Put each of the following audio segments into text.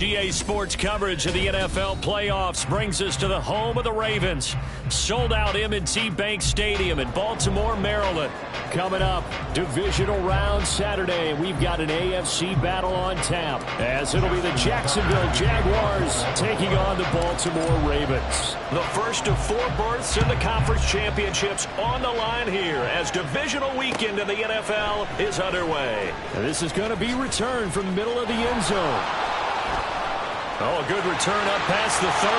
EA Sports coverage of the NFL playoffs brings us to the home of the Ravens. Sold out M&T Bank Stadium in Baltimore, Maryland. Coming up, divisional round Saturday. We've got an AFC battle on tap, as it'll be the Jacksonville Jaguars taking on the Baltimore Ravens. The first of 4 berths in the conference championships on the line here as divisional weekend in the NFL is underway. And this is going to be returned from the middle of the end zone. Oh, a good return up past the 30.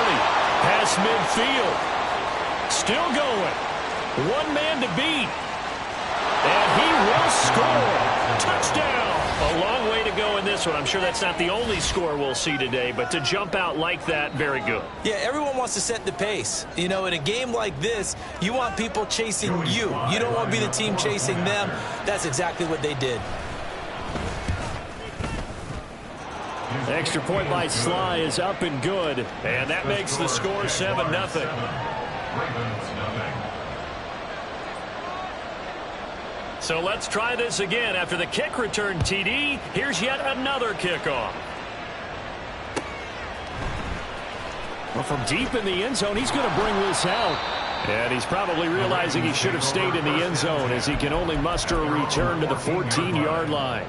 Past midfield. Still going. One man to beat. And he will score. Touchdown. A long way to go in this one. I'm sure that's not the only score we'll see today, but to jump out like that, very good. Yeah, everyone wants to set the pace. You know, in a game like this, you want people chasing you. You don't want to be the team chasing them. That's exactly what they did. Extra point by Sly is up and good. And that makes the score 7-0. So let's try this again. After the kick return TD, here's yet another kickoff. Well, from deep in the end zone, he's going to bring this out. And he's probably realizing he should have stayed in the end zone as he can only muster a return to the 14-yard line.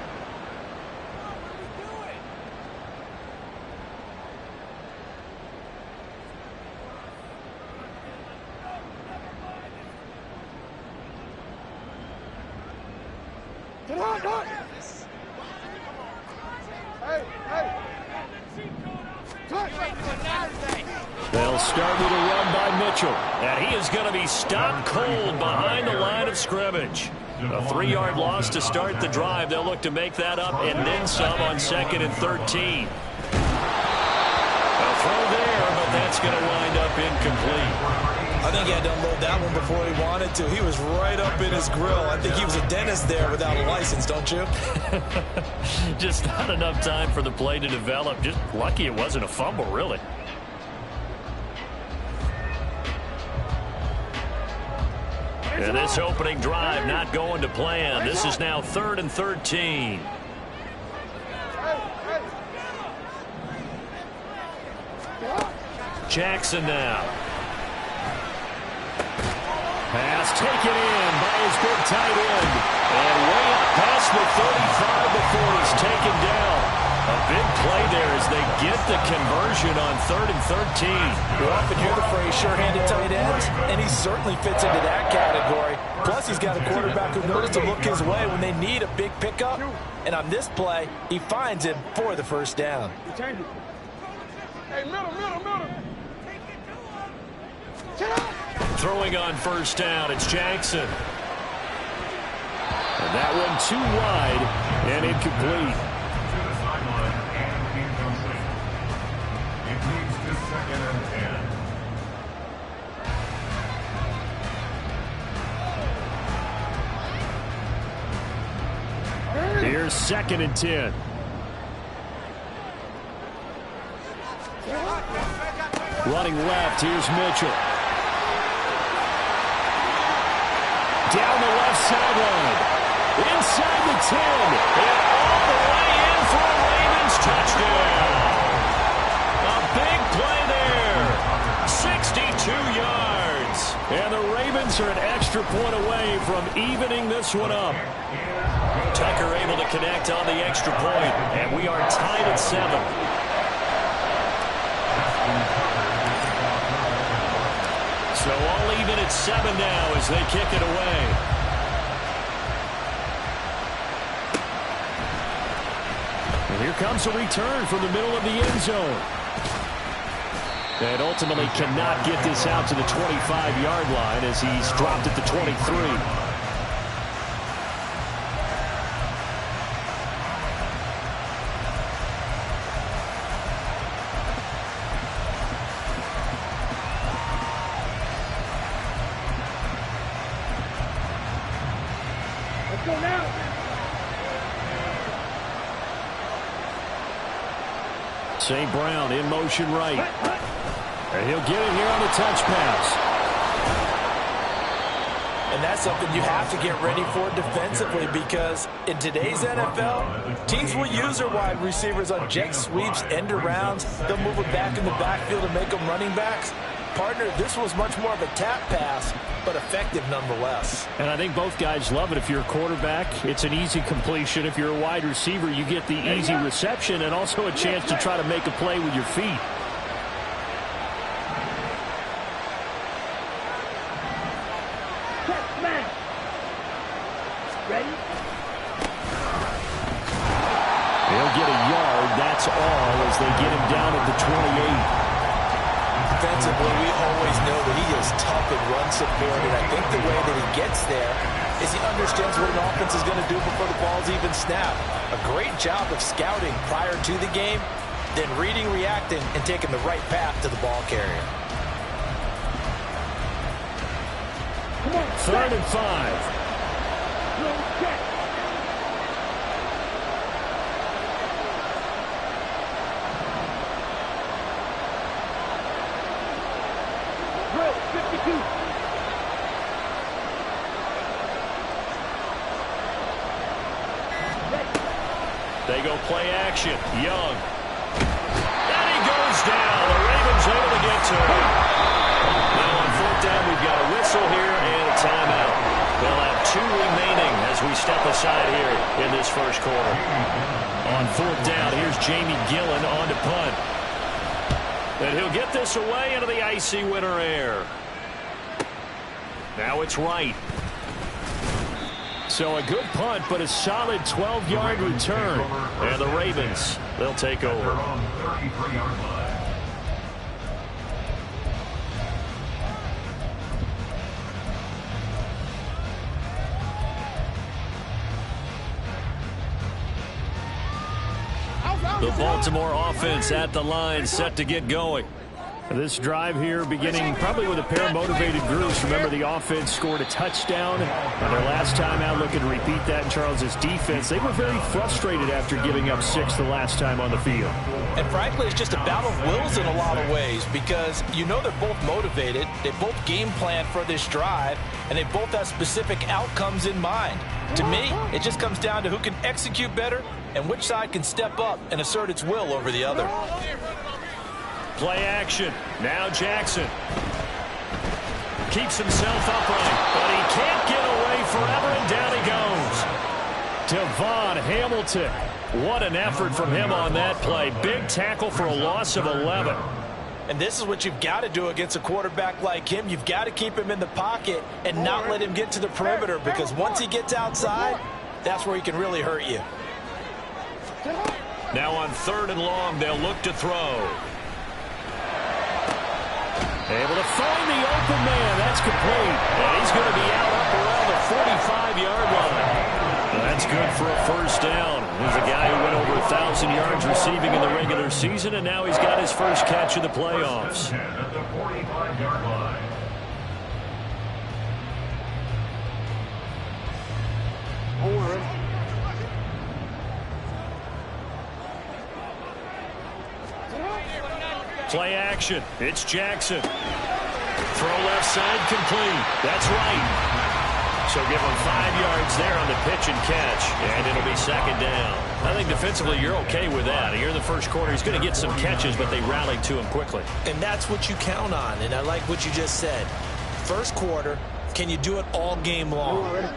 They'll start with a run by Mitchell. And he is going to be stopped cold behind the line of scrimmage. A 3-yard loss to start the drive. They'll look to make that up and then some on 2nd and 13. A throw there, but that's going to wind up incomplete. I think he had to unload that one before he wanted to. He was right up in his grill. I think he was a dentist there without a license, don't you? Just not enough time for the play to develop. Just lucky it wasn't a fumble, really. And this opening drive not going to plan. This is now 3rd and 13. Jackson now. Pass taken in by his big tight end. And way up past the 35 before he's taken down. A big play there as they get the conversion on 3rd and 13. You often hear the phrase sure-handed tight ends, and he certainly fits into that category. Plus, he's got a quarterback who knows to look his way when they need a big pickup. And on this play, he finds him for the first down. Hey, middle. Throwing on first down, it's Jackson. And that one too wide and incomplete. Here's 2nd and 10. Running left, here's Mitchell. Down the left sideline. Inside the 10. And all the way in for a Ravens touchdown. A big play there. 62 yards. And the Ravens are an extra point away from evening this one up. Tucker able to connect on the extra point. And we are tied at 7. So all even at 7 now as they kick it away. And here comes a return from the middle of the end zone. And ultimately cannot get this out to the 25-yard line as he's dropped at the 23. St. Brown in motion right. And he'll get it here on the touch pass. And that's something you have to get ready for defensively, because in today's NFL, teams will use their wide receivers on jet sweeps, end arounds. They'll move it back in the backfield and make them running backs. Partner, this was much more of a tap pass, but effective nonetheless. And I think both guys love it. If you're a quarterback, it's an easy completion. If you're a wide receiver, you get the easy reception and also a chance to try to make a play with your feet. They'll get a yard, that's all, as they get him down at the 28. Defensively, we always know that he is tough and run support, and I think the way that he gets there is he understands what an offense is going to do before the ball's even snapped. A great job of scouting prior to the game, then reading, reacting, and taking the right path to the ball carrier. 3rd and 5. They go play action. Young. And he goes down. The Ravens able to get to him. Now on 4th down, we've got a whistle here and a timeout. They'll have 2 remaining as we step aside here in this first quarter. On 4th down, here's Jamie Gillen on to punt. And he'll get this away into the icy winter air. Now it's right. So a good punt, but a solid 12-yard return. And the Ravens, they'll take over. The Baltimore offense at the line, set to get going. This drive here beginning probably with a pair of motivated groups. Remember, the offense scored a touchdown on their last time out, looking to repeat that in Charles's defense. They were very frustrated after giving up 6 the last time on the field. And frankly, it's just a battle of wills in a lot of ways, because you know they're both motivated, they both game plan for this drive, and they both have specific outcomes in mind. To me, it just comes down to who can execute better and which side can step up and assert its will over the other. Play action. Now Jackson keeps himself upright, but he can't get away forever, and down he goes. Devon Hamilton. What an effort from him on that play. Big tackle for a loss of 11. And this is what you've got to do against a quarterback like him. You've got to keep him in the pocket and not let him get to the perimeter, because once he gets outside, that's where he can really hurt you. Now on 3rd and long, they'll look to throw. Able to find the open man. That's complete. And he's going to be out up around the 45-yard line. That's good for a first down. There's a guy who went over 1,000 yards receiving in the regular season, and now he's got his first catch in the playoffs. At the 45-yard line. Play action. It's Jackson. Throw left side complete. That's right. So give him 5 yards there on the pitch and catch, and it'll be 2nd down. I think defensively you're okay with that. Here in the first quarter, he's going to get some catches, but they rallied to him quickly. And that's what you count on, and I like what you just said. First quarter, can you do it all game long?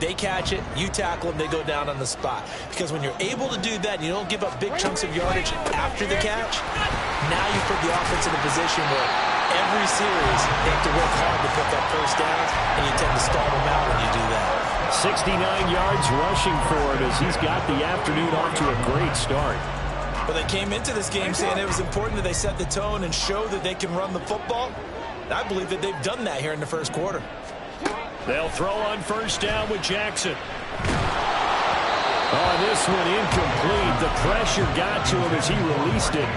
They catch it, you tackle them, they go down on the spot. Because when you're able to do that, and you don't give up big chunks of yardage after the catch, now you put the offense in a position where every series they have to work hard to pick up first downs, and you tend to stall them out when you do that. 69 yards rushing for him as he's got the afternoon off to a great start. Well, they came into this game saying it was important that they set the tone and show that they can run the football. I believe that they've done that here in the first quarter. They'll throw on first down with Jackson. Oh, this one incomplete. The pressure got to him as he released it,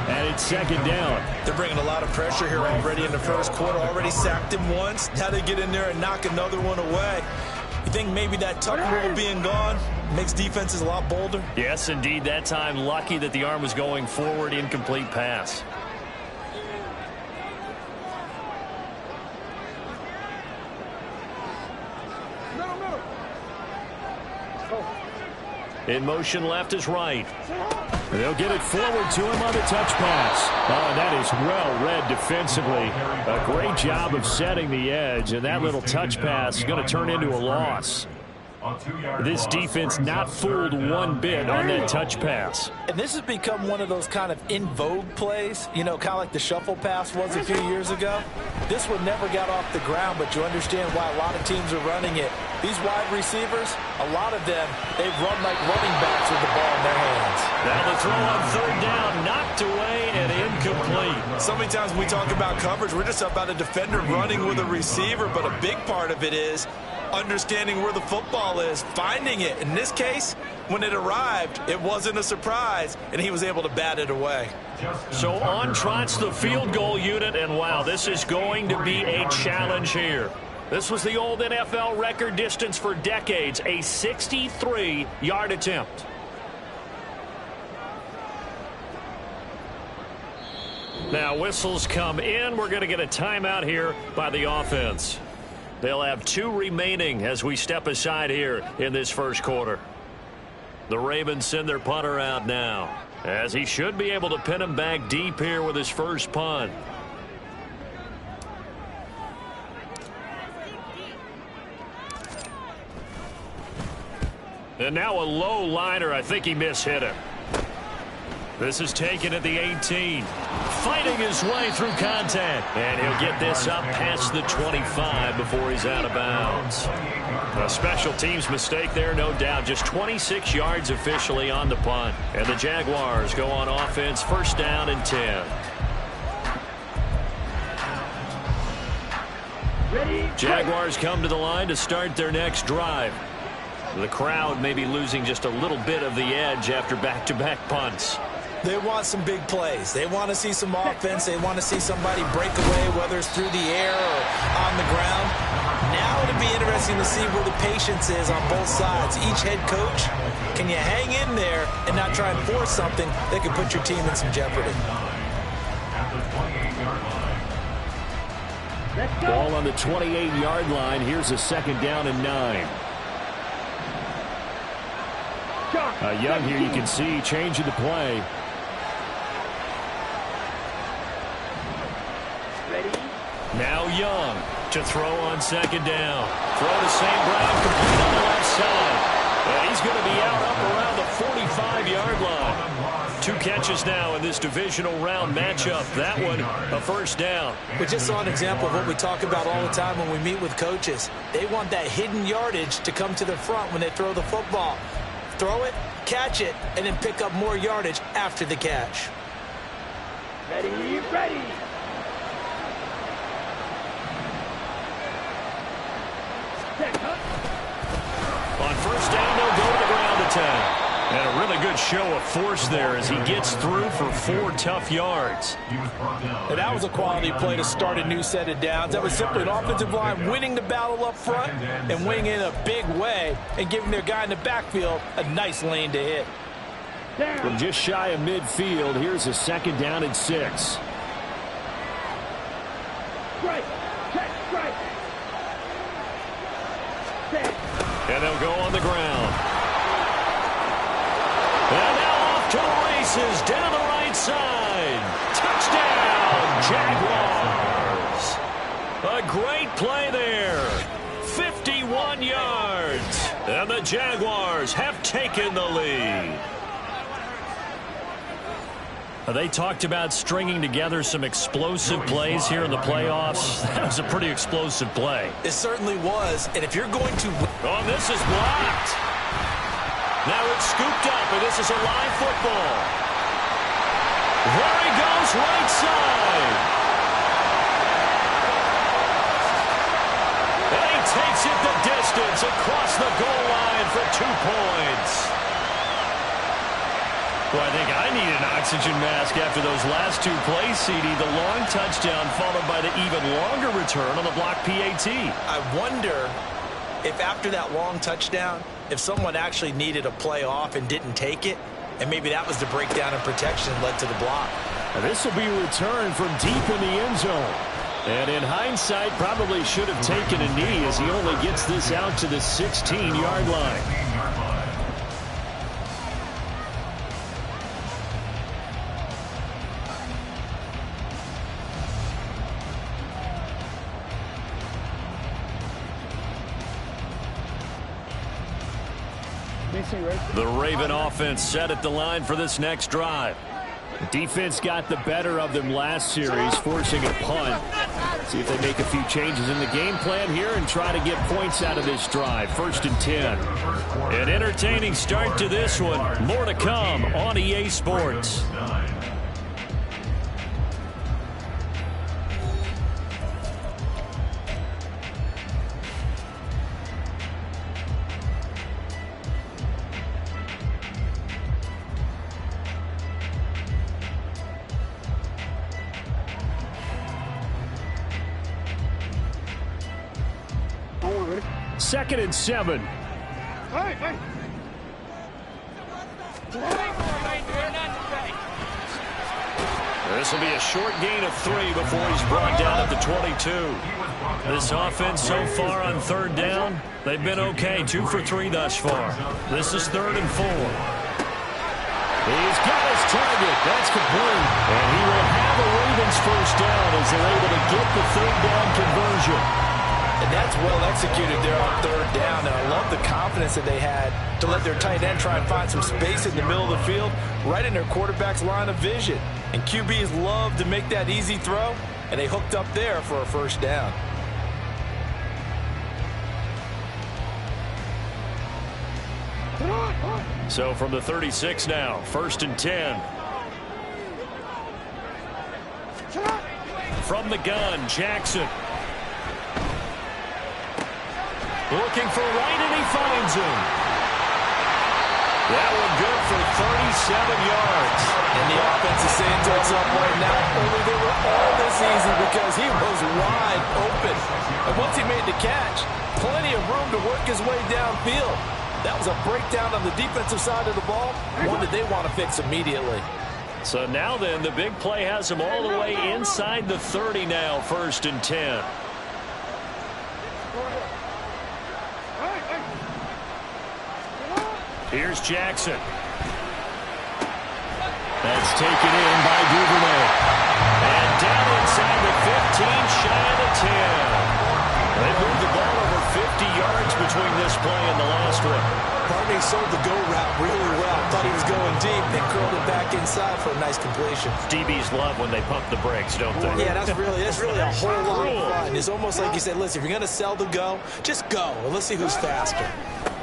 and it's 2nd down. They're bringing a lot of pressure here already in the first quarter. Already sacked him once. Now they get in there and knock another one away. You think maybe that tuck rule being gone makes defenses a lot bolder? Yes, indeed. That time, lucky that the arm was going forward. Incomplete pass. In motion left is right. They'll get it forward to him on the touch pass. Oh, that is well read defensively. A great job of setting the edge, and that little touch pass is going to turn into a loss. This defense not fooled one bit on that touch pass. And this has become one of those kind of in vogue plays, you know, kind of like the shuffle pass was a few years ago. This one never got off the ground, but you understand why a lot of teams are running it. These wide receivers, a lot of them, they've run like running backs with the ball in their hands. Now the throw on third down, knocked away and incomplete. So many times when we talk about coverage, we're just about a defender running with a receiver, but a big part of it is understanding where the football is, finding it. In this case, when it arrived, it wasn't a surprise, and he was able to bat it away. So on trots the field goal unit, and wow, this is going to be a challenge here. This was the old NFL record distance for decades, a 63-yard attempt. Now whistles come in. We're going to get a timeout here by the offense. They'll have 2 remaining as we step aside here in this first quarter. The Ravens send their punter out now, as he should be able to pin him back deep here with his first punt. And now a low liner. I think he mishit it. This is taken at the 18. Fighting his way through contact. And he'll get this up past the 25 before he's out of bounds. A special teams mistake there, no doubt. Just 26 yards officially on the punt. And the Jaguars go on offense, first down and 10. Jaguars come to the line to start their next drive. The crowd may be losing just a little bit of the edge after back-to-back punts. They want some big plays. They want to see some offense. They want to see somebody break away, whether it's through the air or on the ground. Now it'll be interesting to see where the patience is on both sides. Each head coach, can you hang in there and not try and force something that could put your team in some jeopardy? Ball on the 28-yard line. Here's a second down and 9. Young here, you can see, changing the play. Now Young to throw on second down. Throw to St. Brown, complete on the left side. And he's going to be out up around the 45-yard line. 2 catches now in this divisional round matchup. That one, a first down. We just saw an example of what we talk about all the time when we meet with coaches. They want that hidden yardage to come to the front when they throw the football. Throw it, catch it, and then pick up more yardage after the catch. Ready. On first down, they'll go to the ground attack. And a really good show of force there as he gets through for 4 tough yards. And that was a quality play to start a new set of downs. That was simply an offensive line winning the battle up front and winning in a big way and giving their guy in the backfield a nice lane to hit. From just shy of midfield, here's a second down and 6. And they'll go on the ground. And now off to the races down the right side. Touchdown, Jaguars. A great play there. 51 yards. And the Jaguars have taken the lead. They talked about stringing together some explosive plays here in the playoffs. That was a pretty explosive play. It certainly was. And if you're going to... Oh, this is blocked. Now it's scooped up, and this is a live football. There he goes, right side. And he takes it the distance across the goal line for 2 points. Well, I think I need an oxygen mask after those last 2 plays, CD. The long touchdown followed by the even longer return on the block PAT. I wonder if after that long touchdown, if someone actually needed a play off and didn't take it, and maybe that was the breakdown in protection that led to the block. This will be a return from deep in the end zone. And in hindsight, probably should have taken a knee as he only gets this out to the 16-yard line. The Raven offense set at the line for this next drive. The defense got the better of them last series, forcing a punt. See if they make a few changes in the game plan here and try to get points out of this drive. 1st and 10. An entertaining start to this one. More to come on EA Sports. Second and 7. This will be a short gain of 3 before he's brought down at the 22. This offense so far on 3rd down, they've been okay. 2 for 3 thus far. This is 3rd and 4. He's got his target. That's complete. And he will have a Ravens 1st down as they're able to get the 3rd down conversion. And that's well executed there on 3rd down. And I love the confidence that they had to let their tight end try and find some space in the middle of the field, right in their quarterback's line of vision. And QBs love to make that easy throw, and they hooked up there for a 1st down. So from the 36 now, 1st and 10. From the gun, Jackson. Looking for right, and he finds him. That one good for 37 yards. And the offense is saying to itself right now, only they were all this easy because he was wide open. And once he made the catch, plenty of room to work his way downfield. That was a breakdown on the defensive side of the ball, one that they want to fix immediately. So now then, the big play has him all the way inside the 30 now, 1st and 10. Here's Jackson. That's taken in by Duvernay. And down inside the 15, shy of the 10. They moved the ball over 50 yards between this play and the last one. Barney sold the go route really well. Thought he was going deep and curled it back inside for a nice completion. DBs love when they pump the brakes, don't they? Yeah, that's really a whole lot of fun. It's almost like you said, listen, if you're going to sell the go, just go. And let's see who's faster.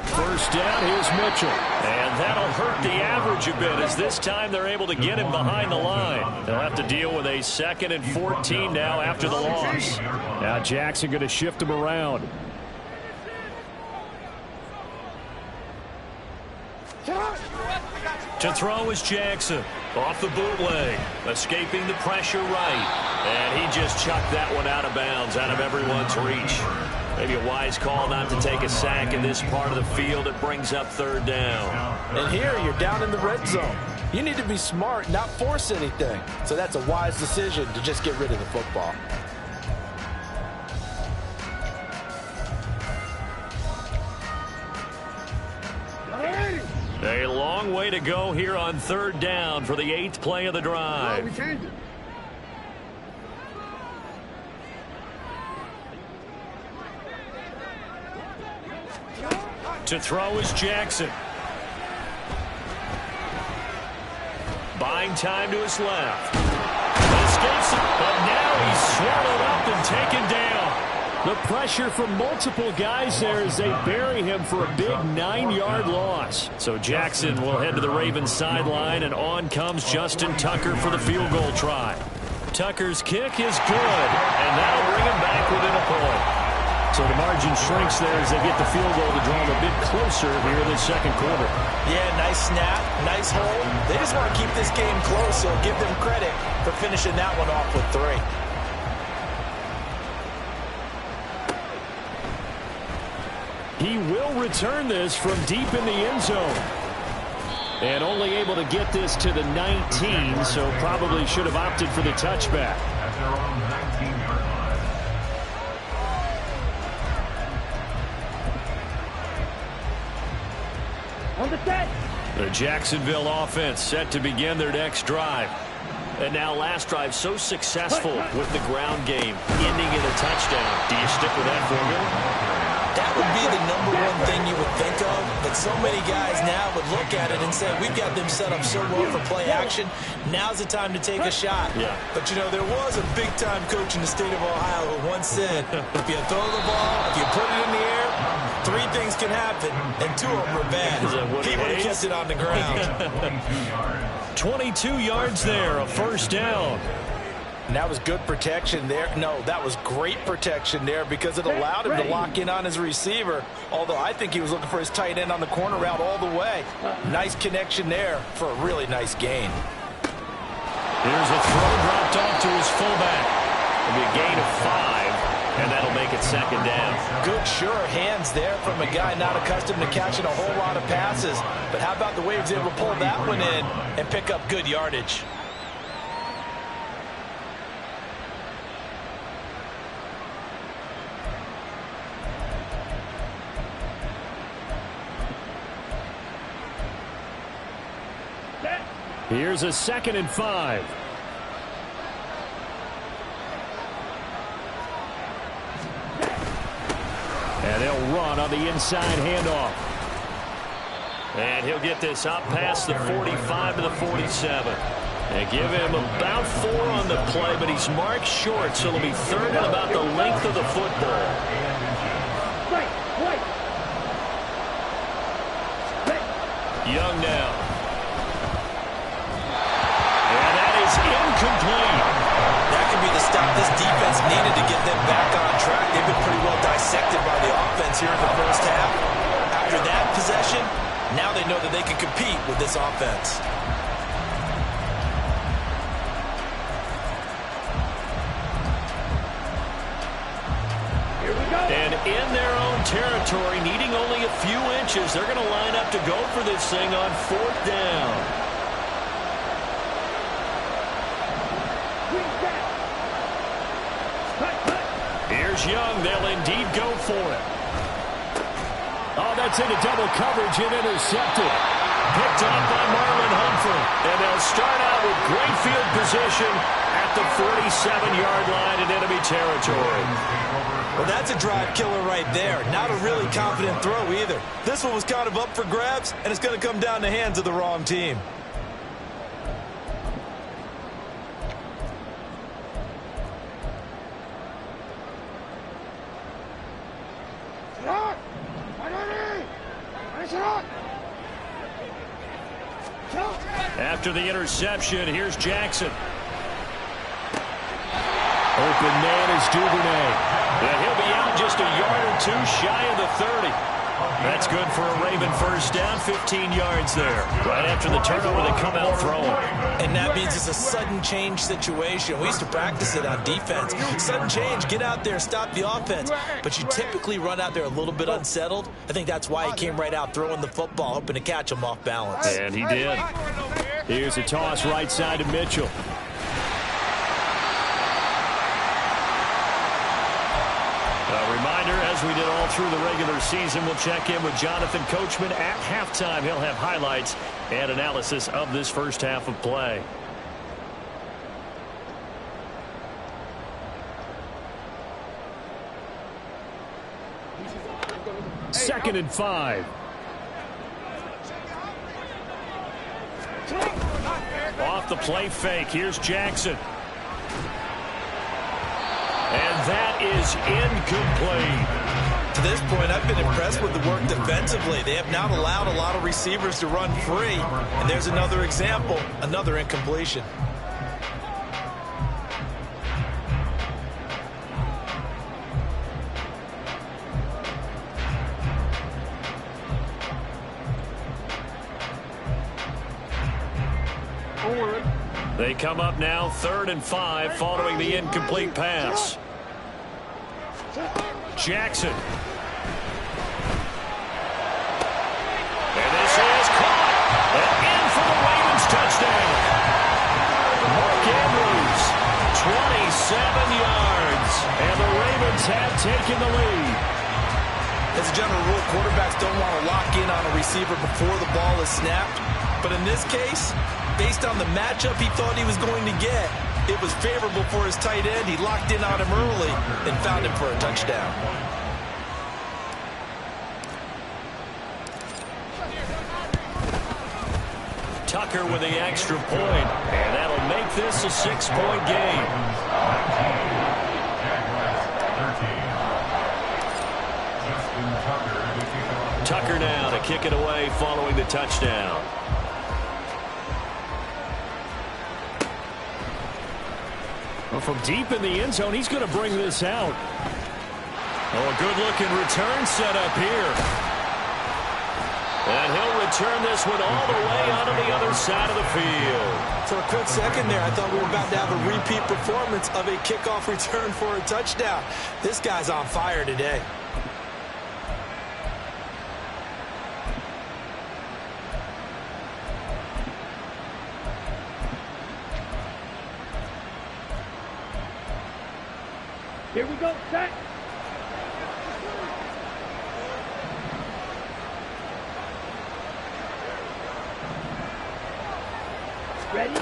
1st down, here's Mitchell. And that'll hurt the average a bit as this time they're able to get him behind the line. They'll have to deal with a 2nd and 14 now after the loss. Now Jackson going to shift him around. To throw is Jackson. Off the bootleg. Escaping the pressure right. And he just chucked that one out of bounds, out of everyone's reach. Maybe a wise call not to take a sack in this part of the field. It brings up 3rd down. And here you're down in the red zone. You need to be smart, not force anything. So that's a wise decision to just get rid of the football. A long way to go here on 3rd down for the 8th play of the drive. We changed it. To throw is Jackson. Buying time to his left. Escapes it, but now he's swallowed up and taken down. The pressure from multiple guys there as they bury him for a big 9-yard loss. So Jackson will head to the Ravens sideline, and on comes Justin Tucker for the field goal try. Tucker's kick is good, and that'll bring him back within a point. So the margin shrinks there as they get the field goal to draw them a bit closer here in the 2nd quarter. Yeah, nice snap, nice hold. They just want to keep this game close, so give them credit for finishing that one off with 3. He will return this from deep in the end zone. And only able to get this to the 19, so probably should have opted for the touchback. At their own 19-yard line. The Jacksonville offense set to begin their next drive. And now last drive so successful with the ground game, ending in a touchdown. Do you stick with that formula? That would be the #1 thing you would think of, but so many guys now would look at it and say, we've got them set up so well for play action, now's the time to take a shot. Yeah. But, you know, there was a big-time coach in the state of Ohio who once said, if you throw the ball, if you put it in the air, 3 things can happen, and 2 of them are bad. He would have kept it on the ground. 22 yards there, a first down. And that was good protection there. No, that was great protection there because it allowed him to lock in on his receiver, although I think he was looking for his tight end on the corner route all the way. Nice connection there for a really nice gain. Here's a throw dropped off to his fullback. It'll be a gain of 5, and that'll make it second down. Good, sure hands there from a guy not accustomed to catching a whole lot of passes. But how about the way he was able to pull that one in and pick up good yardage? Here's a 2nd and 5. And they'll run on the inside handoff. And he'll get this up past the 45 to the 47. They give him about 4 on the play, but he's marked short, so it'll be 3rd and about the length of the football. Young now. Incomplete. That could be the stop this defense needed to get them back on track. They've been pretty well dissected by the offense here in the first half. After that possession, now they know that they can compete with this offense. And in their own territory, needing only a few inches, they're going to line up to go for this thing on 4th down. Young, they'll indeed go for it. Oh, that's into double coverage and intercepted. Picked up by Marlon Humphrey. And they'll start out with great field position at the 47-yard line in enemy territory. Well, that's a drive killer right there. Not a really confident throw either. This one was kind of up for grabs, and it's going to come down the hands of the wrong team. After the interception, here's Jackson. Open man is Duvernay. And he'll be out just a yard or 2 shy of the 30. That's good for a Raven first down, 15 yards there. Right after the turnover, they come out throwing. And that means it's a sudden change situation. We used to practice it on defense. Sudden change, get out there, stop the offense. But you typically run out there a little bit unsettled. I think that's why he came right out throwing the football, hoping to catch him off balance. And he did. Here's a toss right side to Mitchell. A reminder, as we did all through the regular season, we'll check in with Jonathan Coachman at halftime. He'll have highlights and analysis of this first half of play. Second and 5. Off the play fake. Here's Jackson. And that is incomplete. To this point, I've been impressed with the work defensively. They have not allowed a lot of receivers to run free. And there's another example, another incompletion. They come up now 3rd and 5 following the incomplete pass. Jackson. And this is caught. And in for the Ravens touchdown. Mark Andrews, 27 yards. And the Ravens have taken the lead. As a general rule, quarterbacks don't want to lock in on a receiver before the ball is snapped. But in this case, based on the matchup he thought he was going to get, it was favorable for his tight end. He locked in on him early and found him for a touchdown. Tucker with the extra point, and that'll make this a 6-point game. Tucker now to kick it away following the touchdown. Well, from deep in the end zone, he's going to bring this out. Oh, a good-looking return set up here. And he'll return this one all the way out of the other side of the field. For a quick second there, I thought we were about to have a repeat performance of a kickoff return for a touchdown. This guy's on fire today. Here we go, set. Ready?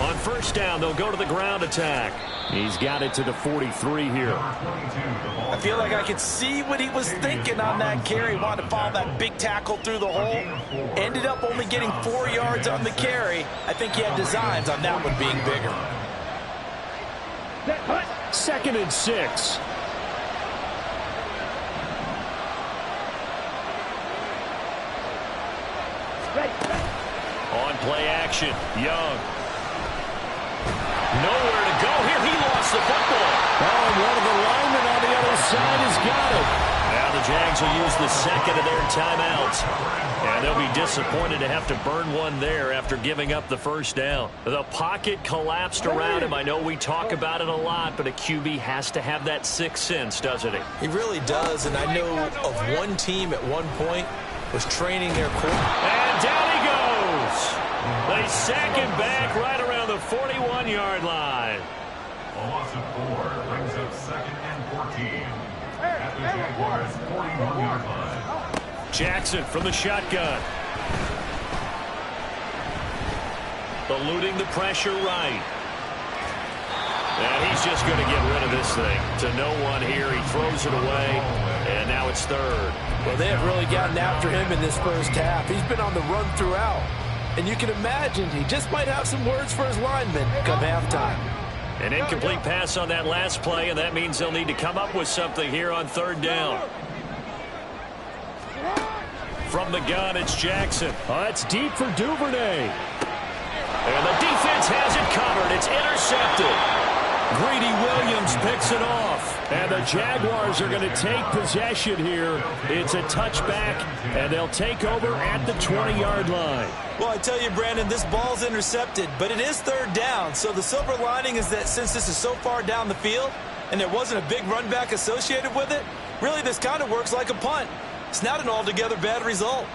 On first down, they'll go to the ground attack. He's got it to the 43 here. I feel like I could see what he was thinking on that carry. Wanted to follow that big tackle through the hole. Ended up only getting 4 yards on the carry. I think he had designs on that one being bigger. Second and 6. On play action, Young. Nowhere to go here. He lost the football. Oh, and one of the linemen on the other side has got it. Now the Jags will use the second of their timeouts. And they'll be disappointed to have to burn one there after giving up the first down. The pocket collapsed around him. I know we talk about it a lot, but a QB has to have that sixth sense, doesn't he? He really does, and I know of one team at one point was training their quarterback. And down he goes. They sack him back right around the 41-yard line. A loss of 4 brings up 2nd and 14 at the Jaguars' 41-yard line. Jackson from the shotgun. Eluding the pressure right. And he's just going to get rid of this thing. To no one here. He throws it away. And now it's third. Well, they have really gotten after him in this first half. He's been on the run throughout. And you can imagine he just might have some words for his linemen come halftime. An incomplete pass on that last play, and that means they'll need to come up with something here on third down. From the gun, it's Jackson. It's deep for Duvernay. And the defense has it covered. It's intercepted. Greedy Williams picks it off. And the Jaguars are going to take possession here. It's a touchback, and they'll take over at the 20-yard line. Well, I tell you, Brandon, this ball's intercepted, but it is third down. So the silver lining is that since this is so far down the field and there wasn't a big run back associated with it, really this kind of works like a punt. It's not an altogether bad result.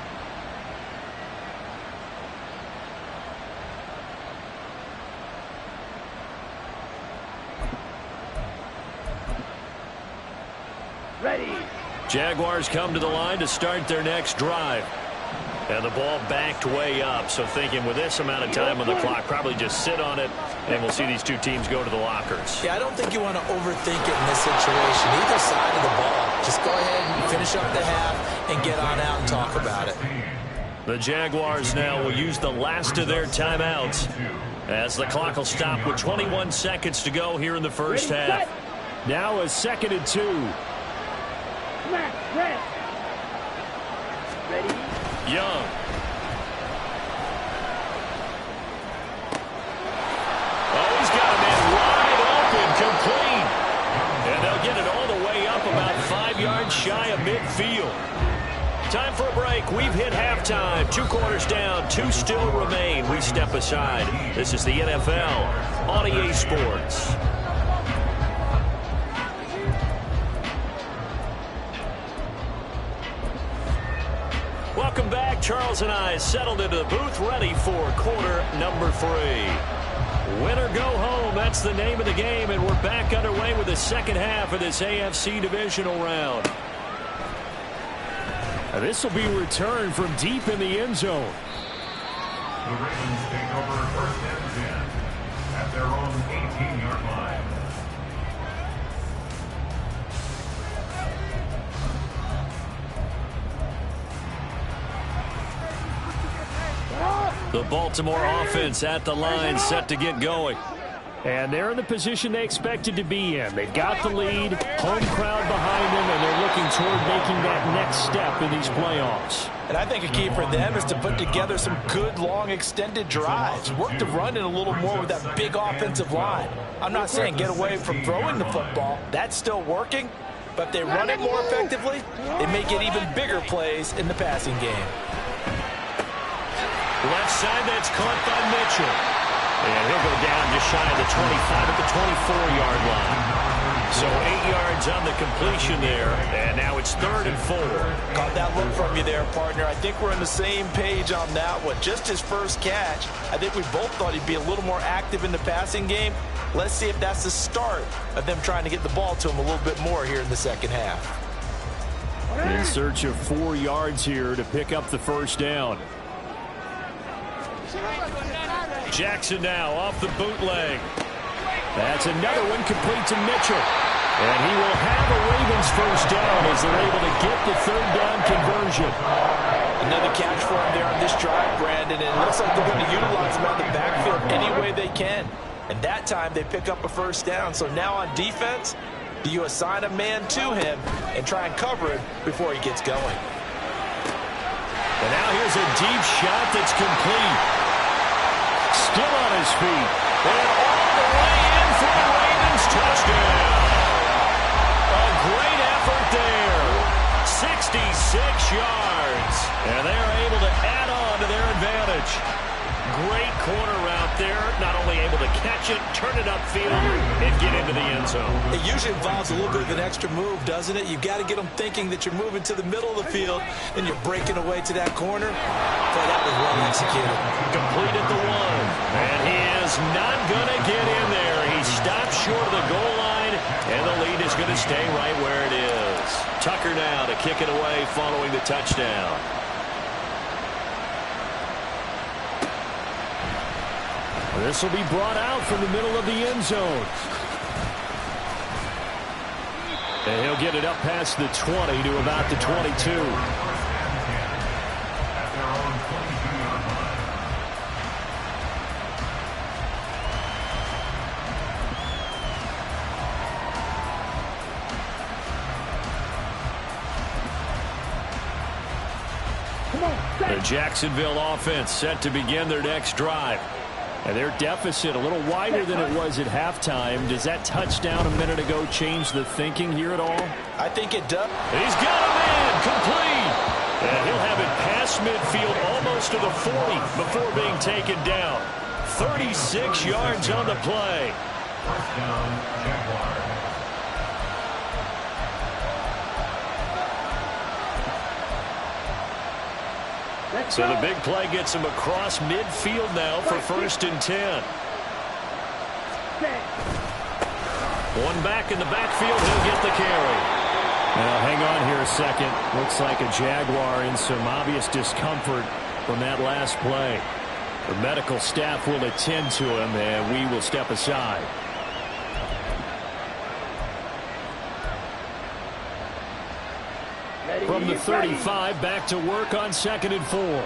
Ready. Jaguars come to the line to start their next drive. And the ball backed way up. So thinking with this amount of time on the clock, probably just sit on it, and we'll see these two teams go to the lockers. Yeah, I don't think you want to overthink it in this situation. Either side of the ball. Just go ahead and finish up the half and get on out and talk about it. The Jaguars now will use the last of their timeouts as the clock will stop with 21 seconds to go here in the first half. Now a 2nd and 2. Come on, press. Ready. Young. Oh, he's got a man wide open, complete. And they'll get it all the way up about 5 yards shy of midfield. Time for a break. We've hit halftime. 2 quarters down, 2 still remain. We step aside. This is the NFL on EA Sports. Welcome back. Charles and I settled into the booth, ready for quarter number 3. Win or go home, that's the name of the game, and we're back underway with the second half of this AFC divisional round. And this will be returned from deep in the end zone. The Ravens take over 1st and 10 at their own 18-yard line. Come on. The Baltimore offense at the line, set to get going. And they're in the position they expected to be in. They've got the lead, home crowd behind them, and they're looking toward making that next step in these playoffs. And I think a key for them is to put together some good, long, extended drives. Work the run in a little more with that big offensive line. I'm not saying get away from throwing the football. That's still working. But if they run it more effectively, they may get even bigger plays in the passing game. Left side, that's caught by Mitchell. And he'll go down just shy of the 25 at the 24-yard line. So 8 yards on the completion there, and now it's 3rd and 4. Caught that look from you there, partner. I think we're on the same page on that one. Just his first catch, I think we both thought he'd be a little more active in the passing game. Let's see if that's the start of them trying to get the ball to him a little bit more here in the second half. In search of 4 yards here to pick up the first down. Jackson now off the bootleg. That's another one complete to Mitchell. And he will have a Ravens first down as they're able to get the 3rd down conversion. Another catch for him there on this drive, Brandon. And it looks like they're going to utilize him out of the backfield any way they can. And that time they pick up a first down. So now on defense, do you assign a man to him and try and cover him before he gets going? And now here's a deep shot that's complete. Still on his feet. And all the way in for the Ravens touchdown. A great effort there. 66 yards. And they are able to add on to their advantage. Great corner route there. Not only able to catch it, turn it upfield, and get into the end zone. It usually involves a little bit of an extra move, doesn't it? You've got to get them thinking that you're moving to the middle of the field and you're breaking away to that corner. Boy, that was well executed. Completed the 1. And he is not going to get in there. He stopped short of the goal line, and the lead is going to stay right where it is. Tucker now to kick it away following the touchdown. This will be brought out from the middle of the end zone. And he'll get it up past the 20 to about the 22. The Jacksonville offense set to begin their next drive. And their deficit a little wider than it was at halftime. Does that touchdown a minute ago change the thinking here at all? I think it does. He's got a man complete. And he'll have it past midfield almost to the 40 before being taken down. 36 yards on the play. First down, Jaguars. So the big play gets him across midfield now for 1st and 10. One back in the backfield, he'll get the carry. Now hang on here a second. Looks like a Jaguar in some obvious discomfort from that last play. The medical staff will attend to him, and we will step aside. From the 35, back to work on 2nd and 4.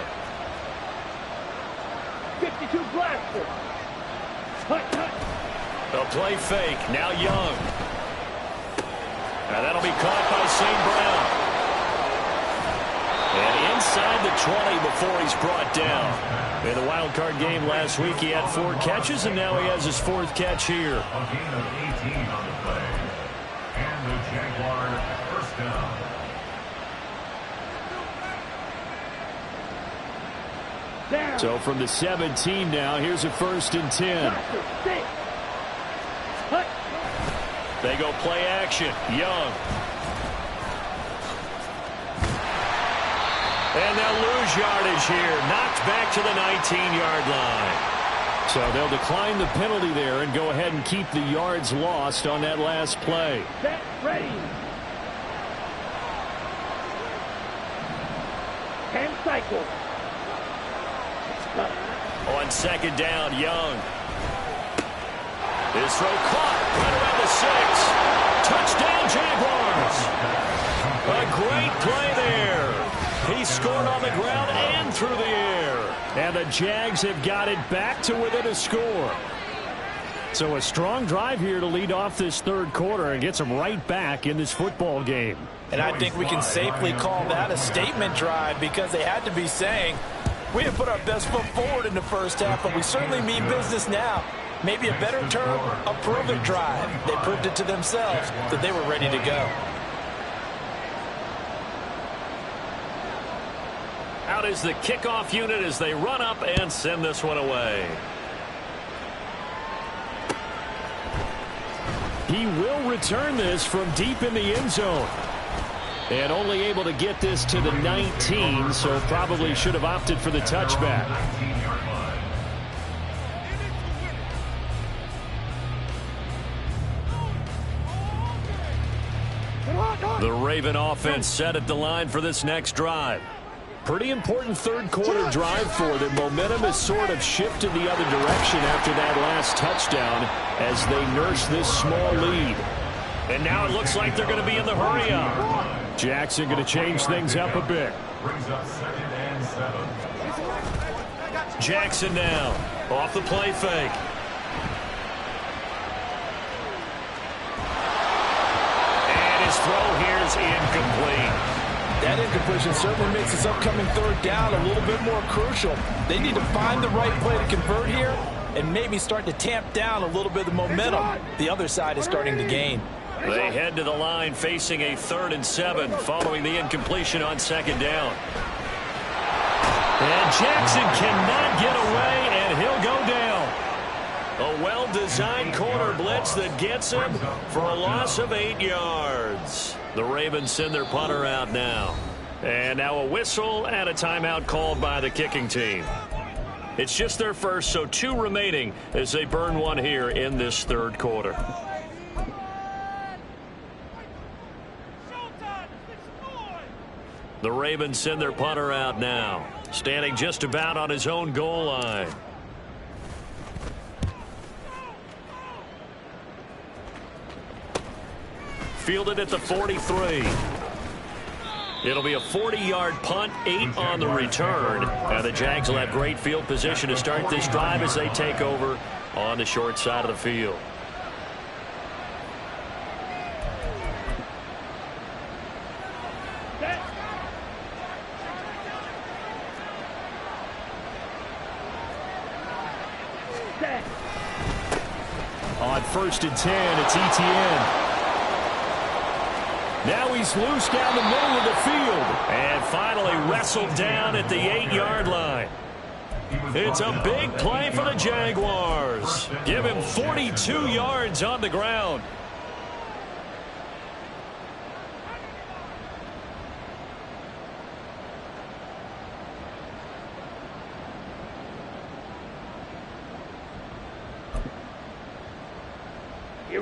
52 blaster. A play fake. Now Young. And that'll be caught by St. Brown. And inside the 20 before he's brought down. In the wild card game last week, he had 4 catches, and now he has his 4th catch here. A gain of 18 on the play. And the Jaguars first down. So from the 17 now, here's a 1st and 10. They go play action. Young. And they'll lose yardage here. Knocked back to the 19-yard line. So they'll decline the penalty there and go ahead and keep the yards lost on that last play. Set, ready. 10 cycles. On 2nd down, Young. His throw caught right around the 6. Touchdown, Jaguars. A great play there. He scored on the ground and through the air. And And the Jags have got it back to within a score. So a strong drive here to lead off this third quarter and gets them right back in this football game. And I think we can safely call that a statement drive because they had to be saying, we didn't put our best foot forward in the first half, but we certainly mean business now. Maybe a better term, a prove-it drive. They proved it to themselves that they were ready to go. Out is the kickoff unit as they run up and send this one away. He will return this from deep in the end zone. And only able to get this to the 19, so probably should have opted for the touchback. The Raven offense set at the line for this next drive. Pretty important third quarter drive for them. Momentum has sort of shifted the other direction after that last touchdown as they nurse this small lead. And now it looks like they're going to be in the hurry up. Jackson going to change things up a bit. Brings up 2nd and 7. Jackson now off the play fake. And his throw here is incomplete. That incompletion certainly makes this upcoming third down a little bit more crucial. They need to find the right play to convert here and maybe start to tamp down a little bit of the momentum the other side is starting to gain. They head to the line facing a 3rd and 7 following the incompletion on 2nd down. And Jackson cannot get away, and he'll go down. A well-designed corner blitz that gets him for a loss of 8 yards. The Ravens send their punter out now. And now a whistle and a timeout called by the kicking team. It's just their first, so 2 remaining as they burn one here in this third quarter. The Ravens send their punter out now, standing just about on his own goal line. Fielded at the 43. It'll be a 40-yard punt, 8 on the return. And the Jags will have great field position to start this drive as they take over on the short side of the field. On 1st and 10, it's Etienne. Now he's loose down the middle of the field. And finally wrestled down at the 8-yard line. It's a big play for the Jaguars. Give him 42 yards on the ground.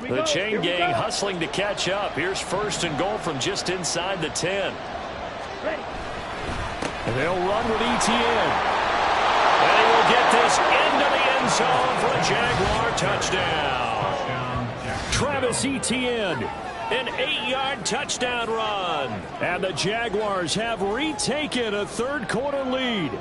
The chain gang hustling to catch up. Here's 1st and goal from just inside the 10. And they'll run with Etienne. And he will get this into the end zone for a Jaguar touchdown. Travis Etienne, an 8-yard touchdown run. And the Jaguars have retaken a third quarter lead.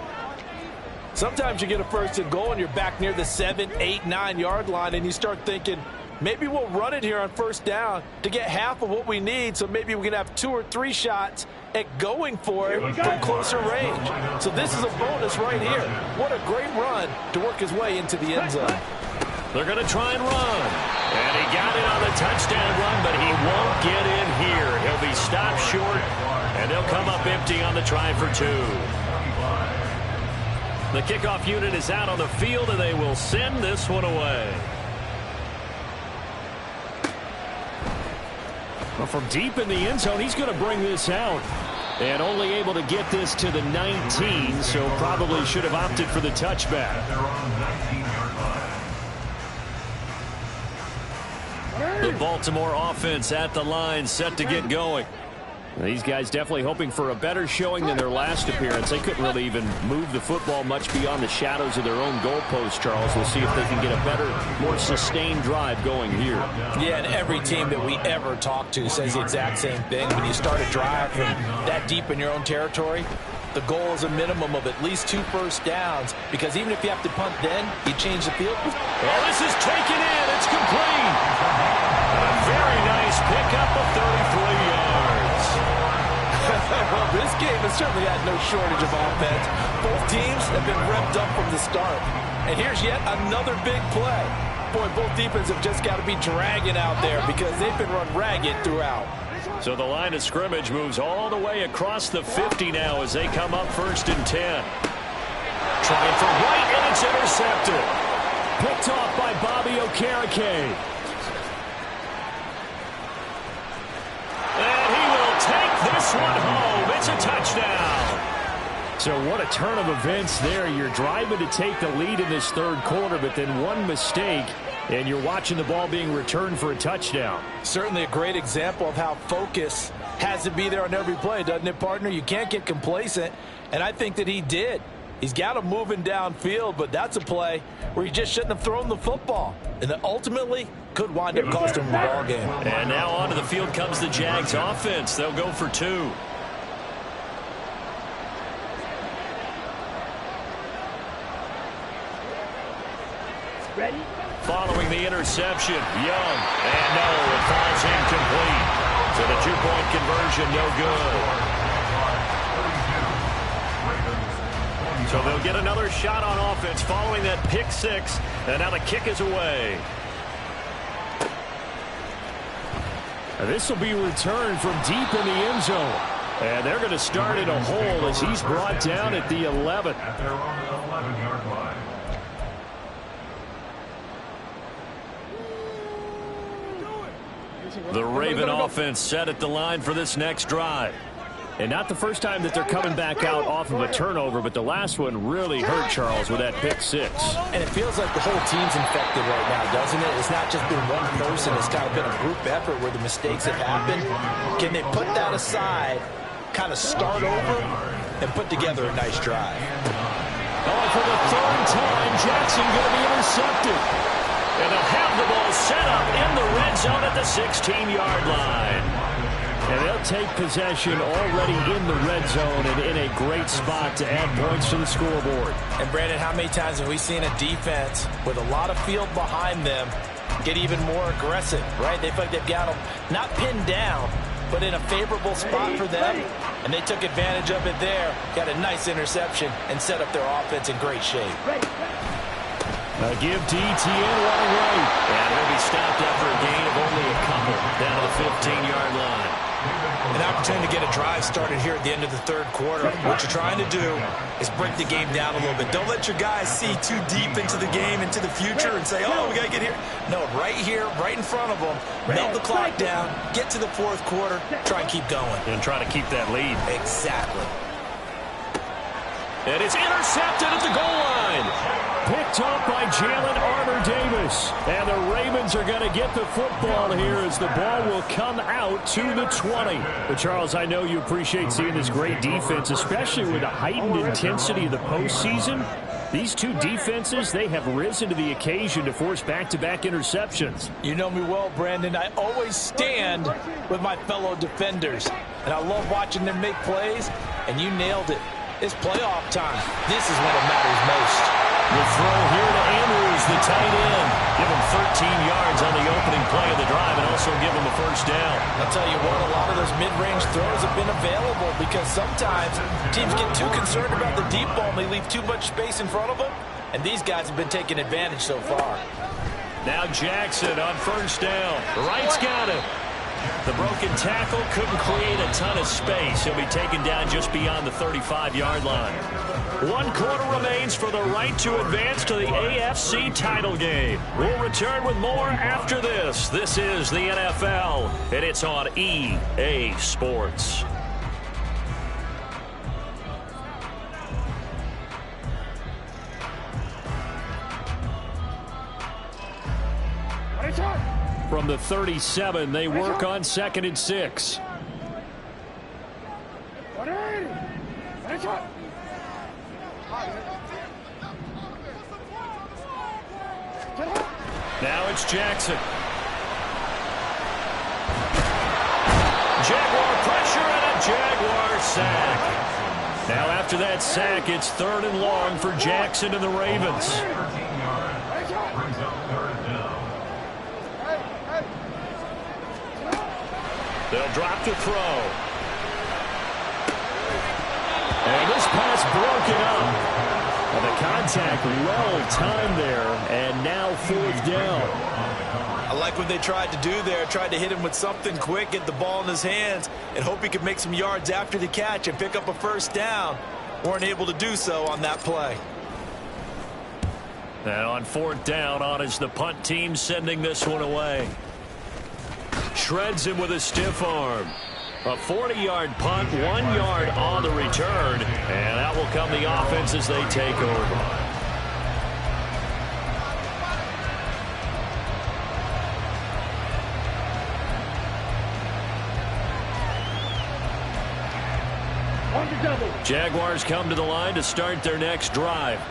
Sometimes you get a 1st and goal and you're back near the 7, 8, 9-yard line and you start thinking, maybe we'll run it here on 1st down to get half of what we need, so maybe we can have 2 or 3 shots at going for it from closer range. So this is a bonus right here. What a great run to work his way into the end zone. They're going to try and run. And he got it on the touchdown run, but he won't get in here. He'll be stopped short, and they'll come up empty on the try for 2. The kickoff unit is out on the field, and they will send this one away. Well, from deep in the end zone, he's going to bring this out. And only able to get this to the 19, so probably should have opted for the touchback. The Baltimore offense at the line, set to get going. These guys definitely hoping for a better showing than their last appearance. They couldn't really even move the football much beyond the shadows of their own goalpost, Charles. We'll see if they can get a better, more sustained drive going here. Yeah, and every team that we ever talk to says the exact same thing. When you start a drive from that deep in your own territory, The goal is a minimum of at least 2 first downs, because even if you have to punt then, you change the field. Well, this is taken in. It's complete. A very nice pickup of 33 yards. Well, this game has certainly had no shortage of offense. Both teams have been revved up from the start. And here's yet another big play. Boy, both defenses have just got to be dragging out there because they've been run ragged throughout. So the line of scrimmage moves all the way across the 50 now as they come up 1st and 10. Trying for White, and it's intercepted. Picked off by Bobby Okereke. And he will take this one home. It's a touchdown. So what a turn of events there. You're driving to take the lead in this 3rd quarter, but then one mistake, and you're watching the ball being returned for a touchdown. Certainly a great example of how focus has to be there on every play, doesn't it, partner? You can't get complacent, and I think that he did. He's got him moving downfield, but that's a play where he just shouldn't have thrown the football, and that ultimately could wind up costing him the ball game. And now onto the field comes the Jags offense. They'll go for 2. Ready? Following the interception, Young, and no, it falls incomplete. So the 2-point conversion, no good. So they'll get another shot on offense following that pick 6, and now the kick is away. This will be returned from deep in the end zone. And they're going to start in a hole as he's brought down at the 11. At their own 11-yard line. The Raven offense set at the line for this next drive. And not the first time that they're coming back out off of a turnover, but the last one really hurt Charles with that pick 6. And it feels like the whole team's infected right now, doesn't it? It's not just been one person. It's kind of been a group effort where the mistakes have happened. Can they put that aside, kind of start over, and put together a nice drive? Oh, for the 3rd time, Jackson going to be intercepted. And they'll have the ball set up in the red zone at the 16-yard line. And they'll take possession already in the red zone and in a great spot to add points to the scoreboard. And, Brandon, how many times have we seen a defense with a lot of field behind them get even more aggressive, right? They feel like they've got them not pinned down, but in a favorable spot for them. And they took advantage of it there, got a nice interception, and set up their offense in great shape. Give to Etienne running right. And he'll be stopped after a gain of only a couple down to the 15-yard line. An opportunity to get a drive started here at the end of the 3rd quarter. What you're trying to do is break the game down a little bit. Don't let your guys see too deep into the game, into the future, and say, oh, we got to get here. No, right here, right in front of them, melt the clock down, get to the 4th quarter, try and keep going. And try to keep that lead. Exactly. And it's intercepted at the goal line. Picked up by Jalen Armour-Davis. And the Ravens are going to get the football here as the ball will come out to the 20. But, Charles, I know you appreciate seeing this great defense, especially with the heightened intensity of the postseason. These two defenses, they have risen to the occasion to force back-to-back interceptions. You know me well, Brandon. I always stand with my fellow defenders. And I love watching them make plays, and you nailed it. It's playoff time. This is when it matters most. The throw here to Andrews, the tight end. Give him 13 yards on the opening play of the drive and also give him a first down. I'll tell you what, a lot of those mid-range throws have been available because sometimes teams get too concerned about the deep ball and they leave too much space in front of them. And these guys have been taking advantage so far. Now Jackson on first down. Wright's got it. The broken tackle couldn't create a ton of space. He'll be taken down just beyond the 35-yard line. 1 quarter remains for the right to advance to the AFC title game. We'll return with more after this. This is the NFL, and it's on EA Sports. From the 37, they work on 2nd and 6. Now it's Jackson. Jaguar pressure and a Jaguar sack. Now after that sack, it's 3rd and long for Jackson and the Ravens. 13 yards. Brings up 3rd down. They'll drop to throw. And this pass broken up. And the contact well timed there, and now 4th down. I like what they tried to do there. Tried to hit him with something quick, get the ball in his hands, and hope he could make some yards after the catch and pick up a 1st down. Weren't able to do so on that play. And on 4th down, on is the punt team sending this one away. Shreds him with a stiff arm. A 40-yard punt, 1 yard on the return, and that will come the offense as they take over. Jaguars come to the line to start their next drive.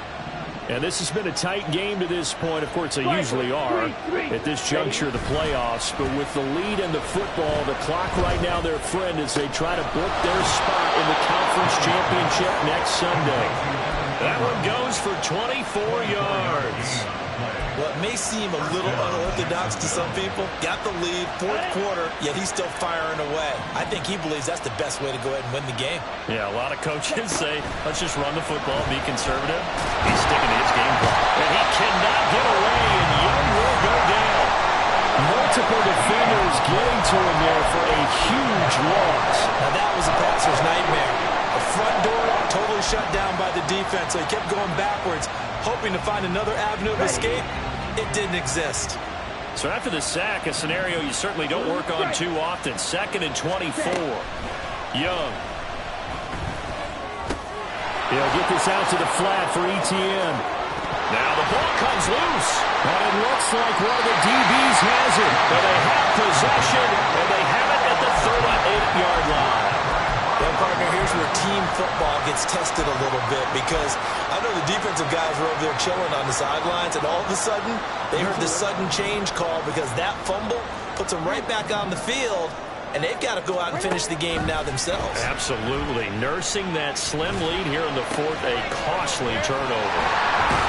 And this has been a tight game to this point. Of course, they usually are at this juncture of the playoffs. But with the lead and the football, the clock right now their friend as they try to book their spot in the conference championship next Sunday. That one goes for 24 yards. What may seem a little unorthodox to some people, got the lead, 4th quarter, yet he's still firing away. I think he believes that's the best way to go ahead and win the game. Yeah, a lot of coaches say, let's just run the football, be conservative. He's sticking to his game plan. And he cannot get away, and Young will go down. Multiple defenders getting to him there for a huge loss. Now that was a passer's nightmare. The front door totally shut down by the defense, so he kept going backwards, hoping to find another avenue of escape. It didn't exist. So after the sack, a scenario you certainly don't work on too often. 2nd and 24. Young. He'll get this out to the flat for Etienne. Now the ball comes loose. And it looks like one of the DBs has it. But they have possession, and they have it at the 38-yard line. Well, partner, here's where team football gets tested a little bit, because I know the defensive guys were over there chilling on the sidelines, and all of a sudden, they heard the sudden change call because that fumble puts them right back on the field, and they've got to go out and finish the game now themselves. Absolutely. Nursing that slim lead here in the 4th, a costly turnover.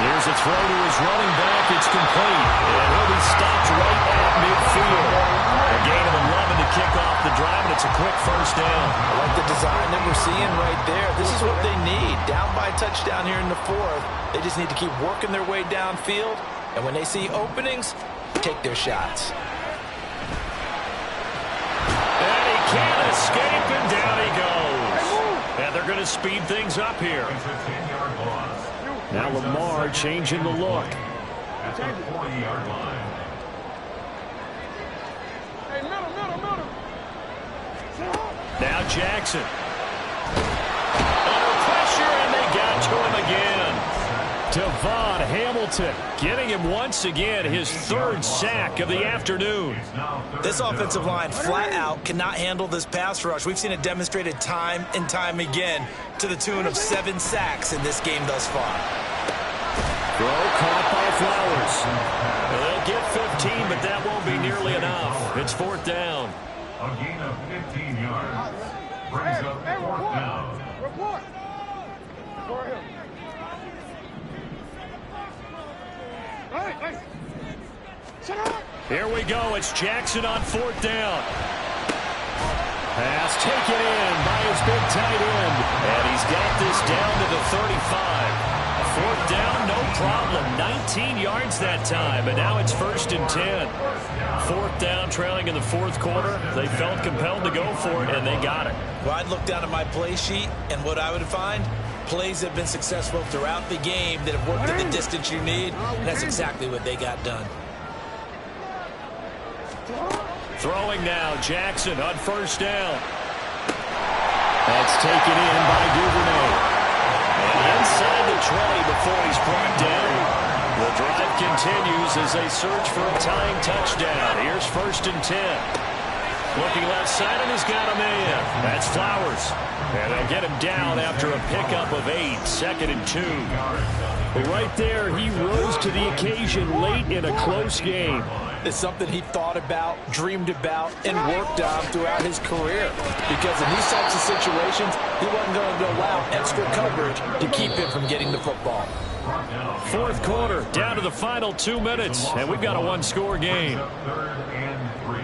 Here's a throw to his running back. It's complete, and he'll be stopped right at midfield. A gain of 11 to kick off the drive, and it's a quick 1st down. I like the design that we're seeing right there. This is what they need. Down by a touchdown here in the 4th. They just need to keep working their way downfield, and when they see openings, take their shots. And he can't escape, and down he goes. And they're going to speed things up here. It's a 10-yard loss. Now Lamar changing the look. At the 40-yard line. Now Jackson. Under pressure, and they got to him again. Devon Hamilton getting him once again, his 3rd sack of the afternoon. This offensive line flat out cannot handle this pass rush. We've seen it demonstrated time and time again to the tune of 7 sacks in this game thus far. Throw caught by Flowers. They'll get 15, but that won't be nearly enough. It's 4th down. A gain of 15 yards. Brings up 4th down. Report. Here we go. It's Jackson on 4th down. Pass taken in by his big tight end. And he's got this down to the 35. 4th down, no problem. 19 yards that time. And now it's 1st and 10. 4th down, trailing in the 4th quarter. They felt compelled to go for it, and they got it. Well, I'd look down at my play sheet, and what I would find, plays have been successful throughout the game that have worked at the distance you need, and that's exactly what they got done. Throwing now, Jackson on 1st down. That's taken in by Duvernay. And inside the 20 before he's brought down. The drive continues as they search for a tying touchdown. Here's 1st and 10. Looking left side, and he's got a man. That's Flowers. And they'll get him down after a pickup of 8, 2nd and 2. Right there, he rose to the occasion late in a close game. is something he thought about, dreamed about, and worked on throughout his career. Because in these types of situations, he wasn't going to allow extra coverage to keep him from getting the football. Fourth quarter, down to the final 2 minutes, and we've got a one-score game. Third and 3.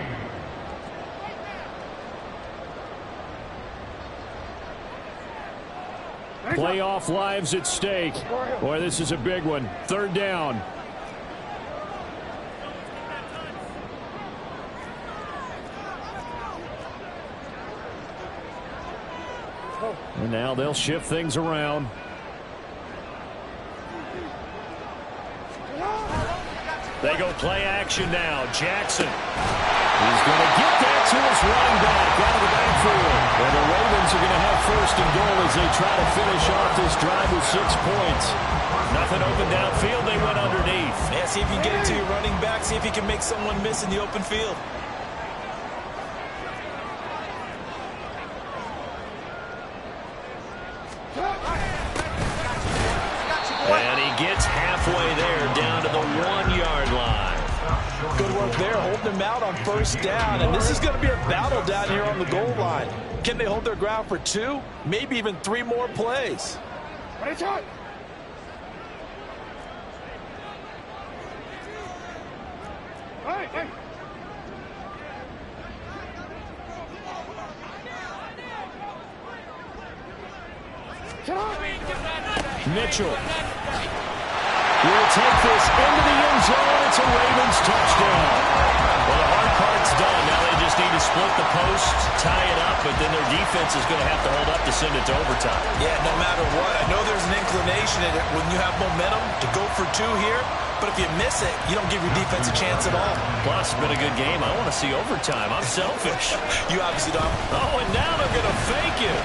Playoff lives at stake. Boy, this is a big one. Third down. And now they'll shift things around. They go play action now. Jackson. He's going to get that to his running back out of the backfield. And the Ravens are going to have first and goal as they try to finish off this drive with 6 points. Nothing open downfield. They went underneath. Yeah, see if you can get it to your running back. See if you can make someone miss in the open field. And he gets halfway there, down to the 1-yard line. Good work there, holding him out on first down. And this is going to be a battle down here on the goal line. Can they hold their ground for 2, maybe even 3 more plays? Mitchell will take this into the end zone. It's a Ravens touchdown. Well, the hard part's done. Now they just need to split the post, tie it up, but then their defense is going to have to hold up to send it to overtime. Yeah, no matter what. I know there's an inclination in it when you have momentum to go for 2 here, but if you miss it, you don't give your defense a chance at all. Plus, it's been a good game. I want to see overtime. I'm selfish. You obviously don't. Oh, and now they're going to fake it.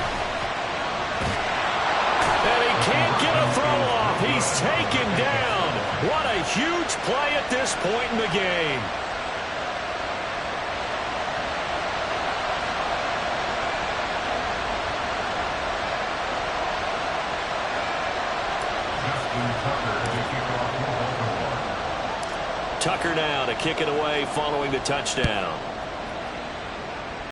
And he can't get a throw off. He's taken down. What a huge play at this point in the game. Tucker now to kick it away following the touchdown.